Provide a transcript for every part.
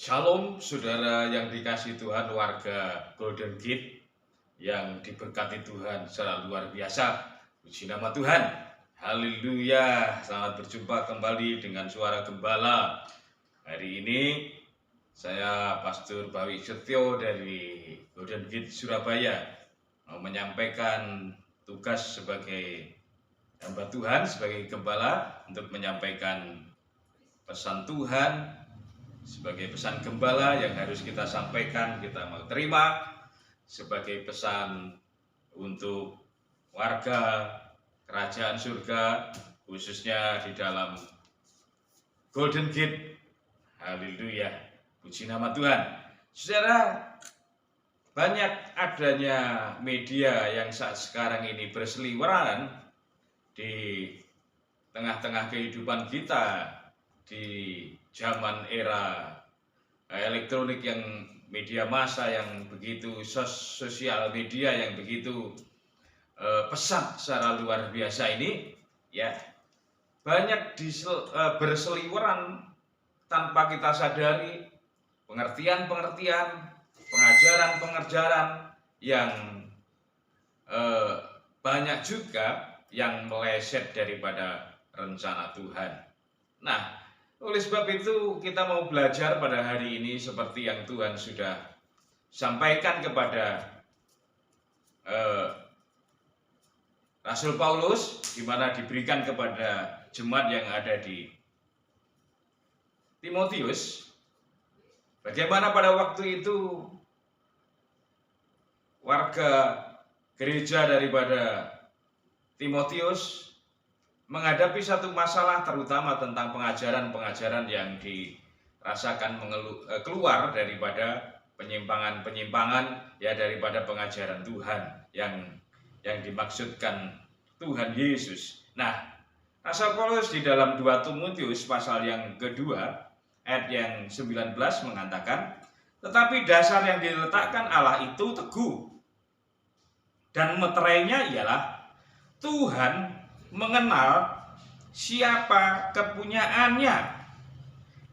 Shalom saudara yang dikasih Tuhan, warga Golden Gate yang diberkati Tuhan secara luar biasa. Puji nama Tuhan. Haleluya. Selamat berjumpa kembali dengan Suara Gembala. Hari ini saya Pastor Bawi Setio dari Golden Gate Surabaya mau menyampaikan tugas sebagai hamba Tuhan, sebagai gembala, untuk menyampaikan pesan Tuhan sebagai pesan gembala yang harus kita sampaikan, kita mau terima sebagai pesan untuk warga kerajaan surga, khususnya di dalam Golden Gate. Haleluya, puji nama Tuhan. Saudara, banyak adanya media yang saat sekarang ini berseliweran di tengah-tengah kehidupan kita di zaman era elektronik, yang media massa yang begitu, sosial media yang begitu pesat secara luar biasa ini, ya, banyak berseliweran tanpa kita sadari pengertian-pengertian, pengajaran-pengajaran yang banyak juga yang meleset daripada rencana Tuhan. Nah, oleh sebab itu kita mau belajar pada hari ini seperti yang Tuhan sudah sampaikan kepada Rasul Paulus, di mana diberikan kepada jemaat yang ada di Timotius. Bagaimana pada waktu itu warga gereja daripada Timotius menghadapi satu masalah, terutama tentang pengajaran-pengajaran yang dirasakan keluar daripada penyimpangan-penyimpangan, ya, daripada pengajaran Tuhan yang dimaksudkan Tuhan Yesus. Nah, Rasul Paulus di dalam 2 Timotius pasal yang kedua ayat yang 19 mengatakan, tetapi dasar yang diletakkan Allah itu teguh, dan meterainya ialah Tuhan mengenal siapa kepunyaannya,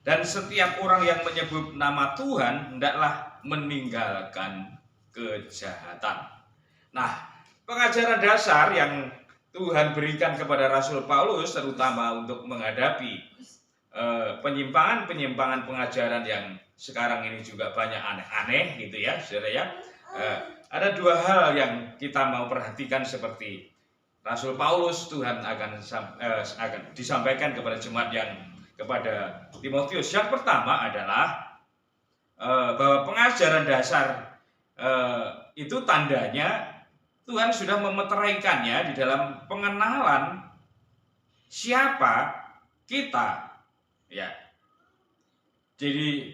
dan setiap orang yang menyebut nama Tuhan hendaklah meninggalkan kejahatan. Nah, pengajaran dasar yang Tuhan berikan kepada Rasul Paulus, terutama untuk menghadapi penyimpangan-penyimpangan pengajaran yang sekarang ini juga banyak aneh-aneh gitu ya, saudara ya. Ada dua hal yang kita mau perhatikan seperti Rasul Paulus Tuhan akan disampaikan kepada jemaat yang kepada Timotius. Yang pertama adalah bahwa pengajaran dasar itu tandanya Tuhan sudah memeteraikannya di dalam pengenalan siapa kita, ya. Jadi,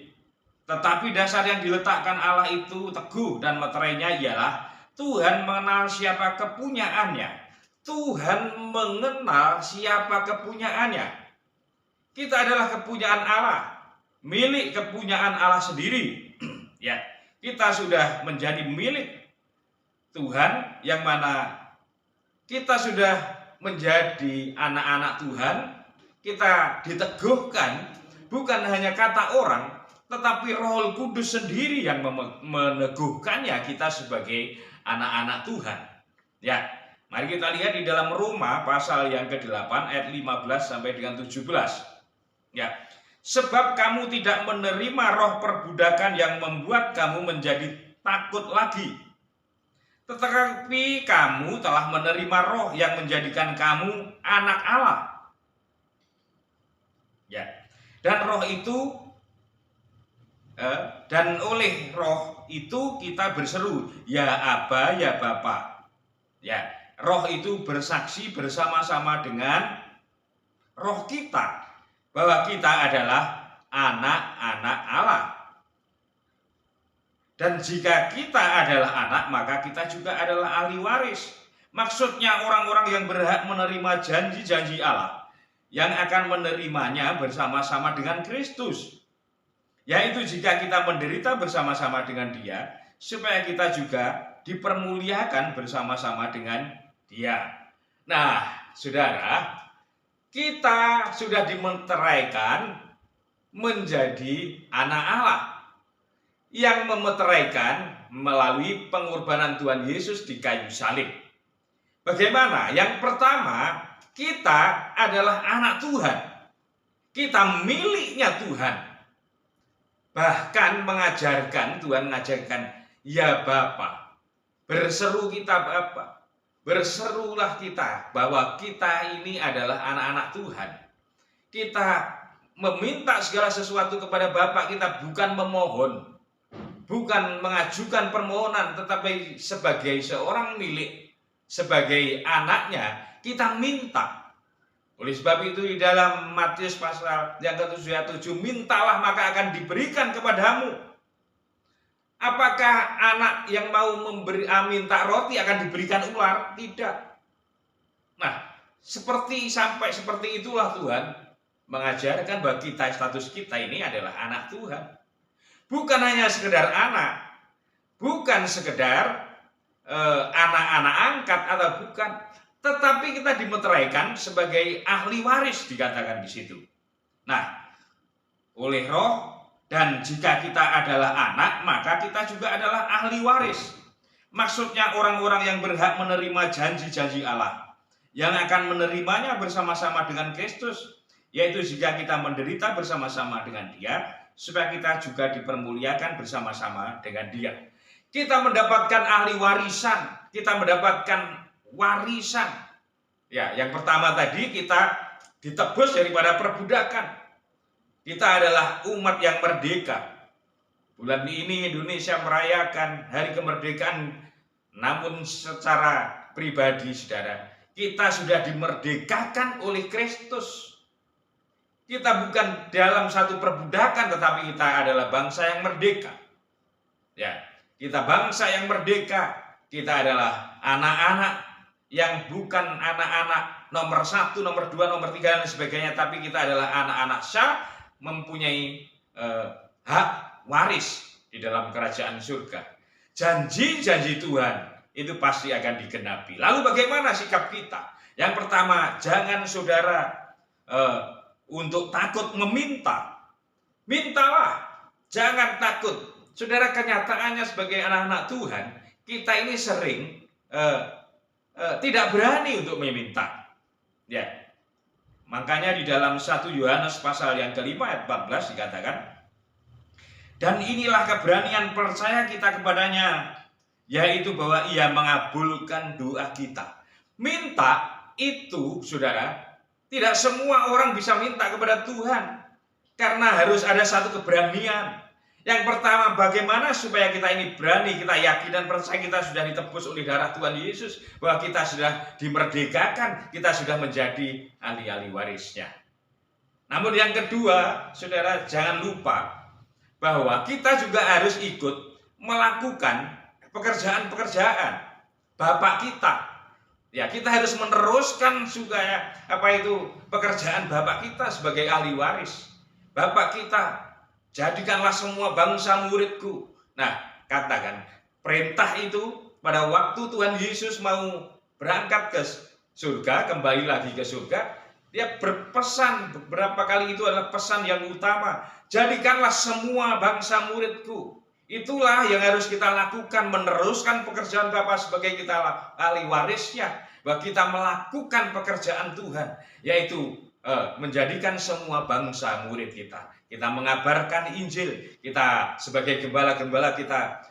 tetapi dasar yang diletakkan Allah itu teguh, dan meterainya ialah Tuhan mengenal siapa kepunyaannya. Tuhan mengenal siapa kepunyaannya. Kita adalah kepunyaan Allah, milik kepunyaan Allah sendiri. Ya, kita sudah menjadi milik Tuhan, yang mana kita sudah menjadi anak-anak Tuhan. Kita diteguhkan bukan hanya kata orang, tetapi Roh Kudus sendiri yang meneguhkannya kita sebagai anak-anak Tuhan. Ya, mari kita lihat di dalam Roma pasal yang ke-8 ayat 15 sampai dengan 17. Ya. Sebab kamu tidak menerima roh perbudakan yang membuat kamu menjadi takut lagi, tetapi kamu telah menerima roh yang menjadikan kamu anak Allah. Ya. Dan roh itu dan oleh roh itu kita berseru, ya Aba, ya Bapa. Ya. Roh itu bersaksi bersama-sama dengan roh kita bahwa kita adalah anak-anak Allah. Dan jika kita adalah anak, maka kita juga adalah ahli waris. Maksudnya orang-orang yang berhak menerima janji-janji Allah, yang akan menerimanya bersama-sama dengan Kristus. Yaitu jika kita menderita bersama-sama dengan Dia, supaya kita juga dipermuliakan bersama-sama dengan Dia. Nah, saudara, kita sudah dimeteraikan menjadi anak Allah. yang memeteraikan melalui pengorbanan Tuhan Yesus di kayu salib. Bagaimana? Yang pertama, kita adalah anak Tuhan. Kita miliknya Tuhan. Bahkan Tuhan mengajarkan, ya Bapa, berseru kita Bapa, berserulah kita bahwa kita ini adalah anak-anak Tuhan. Kita meminta segala sesuatu kepada Bapa kita bukan memohon, bukan mengajukan permohonan, tetapi sebagai seorang milik, sebagai anaknya, kita minta. Oleh sebab itu di dalam Matius pasal yang ke-7, mintalah maka akan diberikan kepadamu. Apakah anak yang mau minta roti akan diberikan ular? Tidak. Nah, sampai seperti itulah Tuhan mengajarkan bahwa status kita ini adalah anak Tuhan. Bukan hanya sekedar anak, bukan sekedar anak-anak angkat atau bukan, tetapi kita dimeteraikan sebagai ahli waris, dikatakan di situ. Nah, oleh Roh, dan jika kita adalah anak, maka kita juga adalah ahli waris. Maksudnya orang-orang yang berhak menerima janji-janji Allah, yang akan menerimanya bersama-sama dengan Kristus, yaitu jika kita menderita bersama-sama dengan Dia, supaya kita juga dipermuliakan bersama-sama dengan Dia. Kita mendapatkan ahli warisan, kita mendapatkan warisan. Ya, yang pertama tadi kita ditebus daripada perbudakan. Kita adalah umat yang merdeka. Bulan ini Indonesia merayakan hari kemerdekaan, namun secara pribadi saudara, kita sudah dimerdekakan oleh Kristus. Kita bukan dalam satu perbudakan, tetapi kita adalah bangsa yang merdeka. Ya, kita bangsa yang merdeka. Kita adalah anak-anak yang bukan anak-anak nomor 1, nomor 2, nomor 3 dan sebagainya, tapi kita adalah anak-anak syah, mempunyai hak waris di dalam kerajaan surga. Janji-janji Tuhan itu pasti akan digenapi. Lalu bagaimana sikap kita? Yang pertama, jangan saudara untuk takut meminta. Mintalah, jangan takut. Saudara, kenyataannya sebagai anak-anak Tuhan, kita ini sering tidak berani untuk meminta. Ya. Makanya di dalam 1 Yohanes pasal yang ke-5 ayat 14 dikatakan, dan inilah keberanian percaya kita kepadanya, yaitu bahwa Ia mengabulkan doa kita. Minta itu, saudara, tidak semua orang bisa minta kepada Tuhan, karena harus ada satu keberanian. Yang pertama, bagaimana supaya kita ini berani, kita yakin dan percaya kita sudah ditebus oleh darah Tuhan Yesus, bahwa kita sudah dimerdekakan, kita sudah menjadi ahli-ahli warisnya. Namun yang kedua, saudara, jangan lupa bahwa kita juga harus ikut melakukan pekerjaan-pekerjaan Bapak kita. Ya, kita harus meneruskan supaya pekerjaan Bapak kita sebagai ahli waris. Bapak kita, jadikanlah semua bangsa muridku. Nah, katakan, perintah itu pada waktu Tuhan Yesus mau berangkat ke surga, kembali lagi ke surga, Dia berpesan, beberapa kali itu adalah pesan yang utama. Jadikanlah semua bangsa muridku. Itulah yang harus kita lakukan, meneruskan pekerjaan Bapa sebagai kita ahli warisnya. Bahwa kita melakukan pekerjaan Tuhan, yaitu menjadikan semua bangsa murid kita. Kita mengabarkan Injil, kita sebagai gembala-gembala kita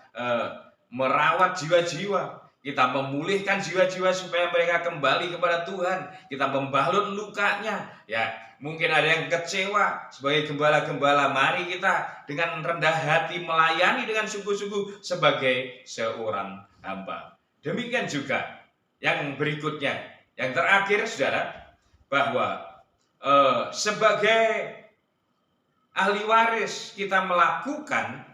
merawat jiwa-jiwa, kita memulihkan jiwa-jiwa supaya mereka kembali kepada Tuhan, kita membalut lukanya. Ya, mungkin ada yang kecewa sebagai gembala-gembala, mari kita dengan rendah hati melayani dengan sungguh-sungguh sebagai seorang hamba. Demikian juga yang berikutnya, yang terakhir saudara, bahwa sebagai ahli waris kita melakukan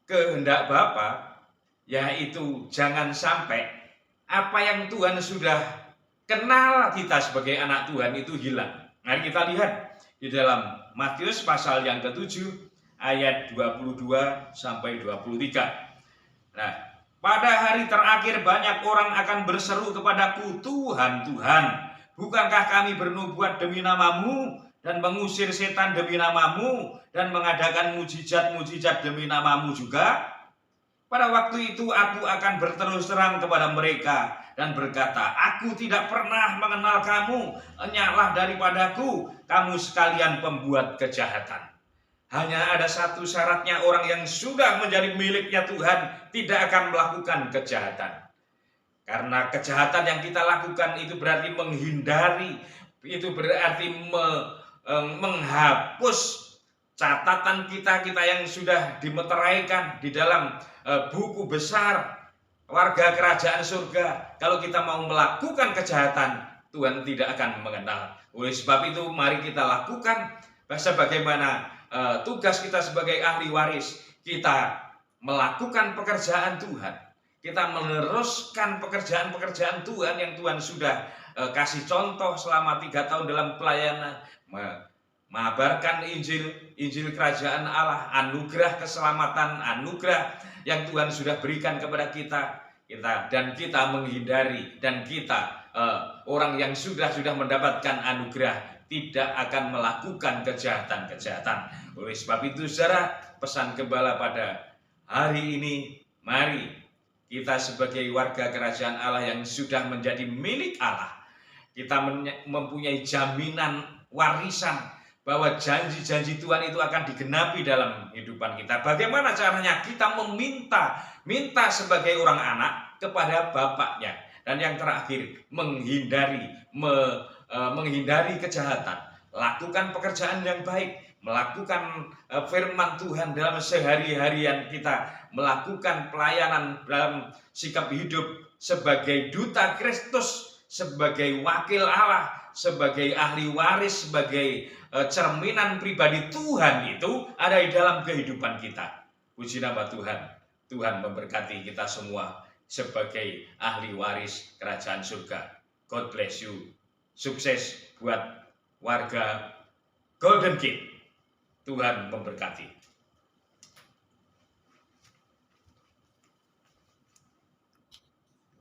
kehendak Bapa, yaitu jangan sampai apa yang Tuhan sudah kenal kita sebagai anak Tuhan itu hilang. Mari kita lihat di dalam Matius pasal yang ke-7 ayat 22 sampai 23. Nah, pada hari terakhir banyak orang akan berseru kepadaku, Tuhan, Tuhan, bukankah kami bernubuat demi namamu dan mengusir setan demi namamu dan mengadakan mujizat-mujizat demi namamu juga? Pada waktu itu aku akan berterus terang kepada mereka dan berkata, aku tidak pernah mengenal kamu, enyahlah daripadaku, kamu sekalian pembuat kejahatan. Hanya ada satu syaratnya, orang yang sudah menjadi miliknya Tuhan tidak akan melakukan kejahatan. Karena kejahatan yang kita lakukan itu berarti menghindari, itu berarti menghapus catatan kita yang sudah dimeteraikan di dalam buku besar warga kerajaan surga. Kalau kita mau melakukan kejahatan, Tuhan tidak akan mengenal. Oleh sebab itu mari kita lakukan sebagaimana tugas kita sebagai ahli waris. Kita melakukan pekerjaan Tuhan, kita meneruskan pekerjaan-pekerjaan Tuhan yang Tuhan sudah kasih contoh selama 3 tahun dalam pelayanan, mengabarkan Injil kerajaan Allah, anugerah keselamatan, anugerah yang Tuhan sudah berikan kepada kita, dan kita menghindari, dan kita orang yang sudah mendapatkan anugerah tidak akan melakukan kejahatan-kejahatan. Oleh sebab itu, saudara, pesan gembala pada hari ini, mari kita sebagai warga kerajaan Allah yang sudah menjadi milik Allah, kita mempunyai jaminan warisan bahwa janji-janji Tuhan itu akan digenapi dalam kehidupan kita. Bagaimana caranya? Kita minta sebagai orang anak kepada bapaknya. Dan yang terakhir, menghindari kejahatan, lakukan pekerjaan yang baik, melakukan firman Tuhan dalam sehari-harian kita, melakukan pelayanan dalam sikap hidup sebagai duta Kristus, sebagai wakil Allah, sebagai ahli waris, sebagai cerminan pribadi Tuhan itu ada di dalam kehidupan kita. Puji nama Tuhan. Tuhan memberkati kita semua sebagai ahli waris kerajaan surga. God bless you. Sukses buat warga Golden Gate. Tuhan memberkati.